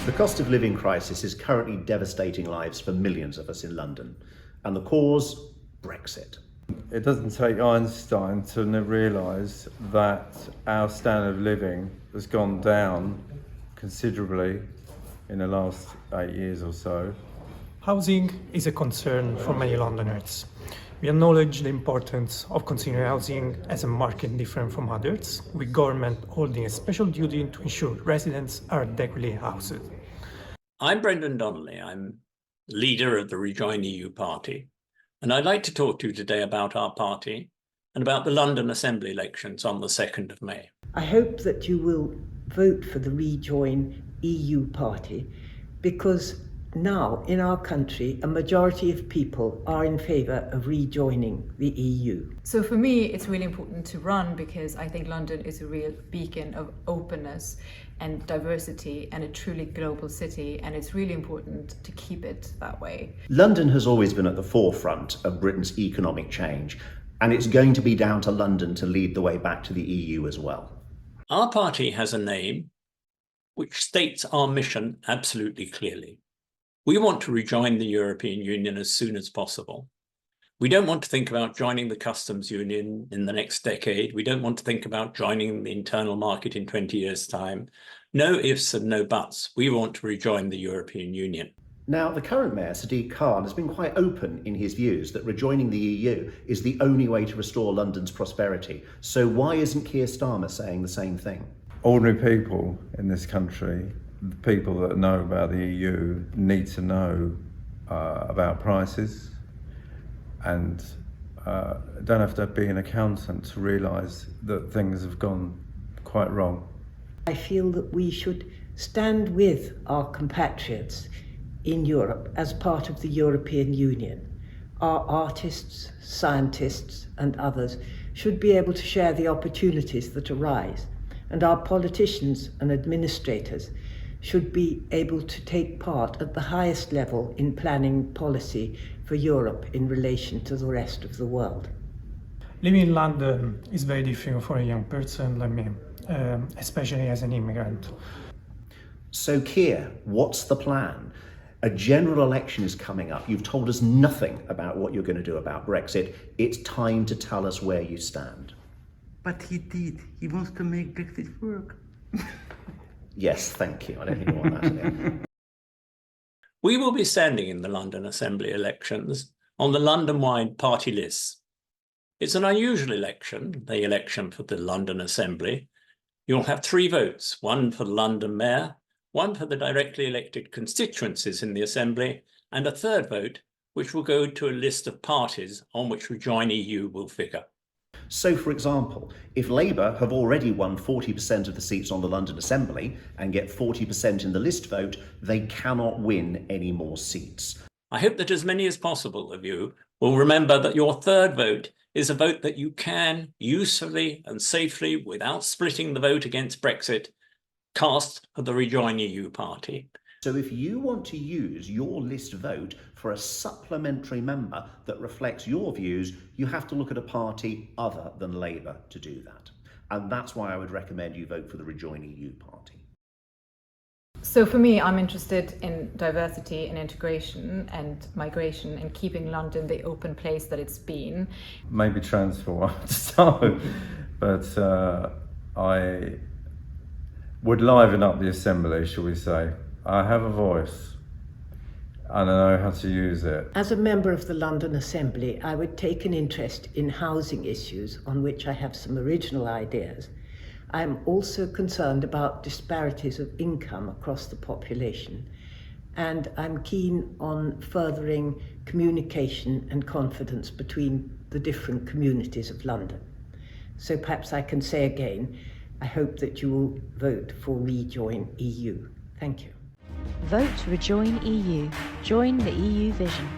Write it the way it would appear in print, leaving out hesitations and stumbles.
The cost of living crisis is currently devastating lives for millions of us in London. And the cause? Brexit. It doesn't take Einstein to realise that our standard of living has gone down considerably in the last 8 years or so. Housing is a concern for many Londoners. We acknowledge the importance of considering housing as a market different from others, with government holding a special duty to ensure residents are adequately housed. I'm Brendan Donnelly. I'm leader of the Rejoin EU party, and I'd like to talk to you today about our party and about the London Assembly elections on the 2nd of May. I hope that you will vote for the Rejoin EU party because now in our country a majority of people are in favour of rejoining the EU. So for me it's really important to run because I think London is a real beacon of openness and diversity and a truly global city, and it's really important to keep it that way. London has always been at the forefront of Britain's economic change, and it's going to be down to London to lead the way back to the EU as well. Our party has a name which states our mission absolutely clearly. We want to rejoin the European Union as soon as possible. We don't want to think about joining the customs union in the next decade. We don't want to think about joining the internal market in 20 years' time. No ifs and no buts. We want to rejoin the European Union. Now, the current mayor, Sadiq Khan, has been quite open in his views that rejoining the EU is the only way to restore London's prosperity. So why isn't Keir Starmer saying the same thing? Ordinary people in this country, the people that know about the EU, need to know about prices, and don't have to be an accountant to realise that things have gone quite wrong. I feel that we should stand with our compatriots in Europe as part of the European Union. Our artists, scientists and others should be able to share the opportunities that arise, and our politicians and administrators should be able to take part at the highest level in planning policy for Europe in relation to the rest of the world. Living in London is very difficult for a young person like me, especially as an immigrant. So Keir, what's the plan? A general election is coming up. You've told us nothing about what you're going to do about Brexit. It's time to tell us where you stand. But he did. He wants to make Brexit work. Yes, thank you. I don't think you want that here. We will be standing in the London Assembly elections on the London-wide party lists. It's an unusual election, the election for the London Assembly. You'll have 3 votes, one for the London Mayor, one for the directly elected constituencies in the Assembly, and a 3rd vote, which will go to a list of parties on which Rejoin EU will figure. So, for example, if Labour have already won 40% of the seats on the London Assembly and get 40% in the list vote, they cannot win any more seats. I hope that as many as possible of you will remember that your 3rd vote is a vote that you can usefully and safely, without splitting the vote against Brexit, cast for the Rejoin EU party. So if you want to use your list vote for a supplementary member that reflects your views, you have to look at a party other than Labour to do that. And that's why I would recommend you vote for the Rejoin EU party. So for me, I'm interested in diversity and integration and migration and keeping London the open place that it's been. Maybe transfer to start with, but I would liven up the Assembly, shall we say. I have a voice and I know how to use it. As a member of the London Assembly, I would take an interest in housing issues on which I have some original ideas. I am also concerned about disparities of income across the population, and I'm keen on furthering communication and confidence between the different communities of London. So perhaps I can say again, I hope that you will vote for Rejoin EU. Thank you. Vote Rejoin EU. Join the EU vision.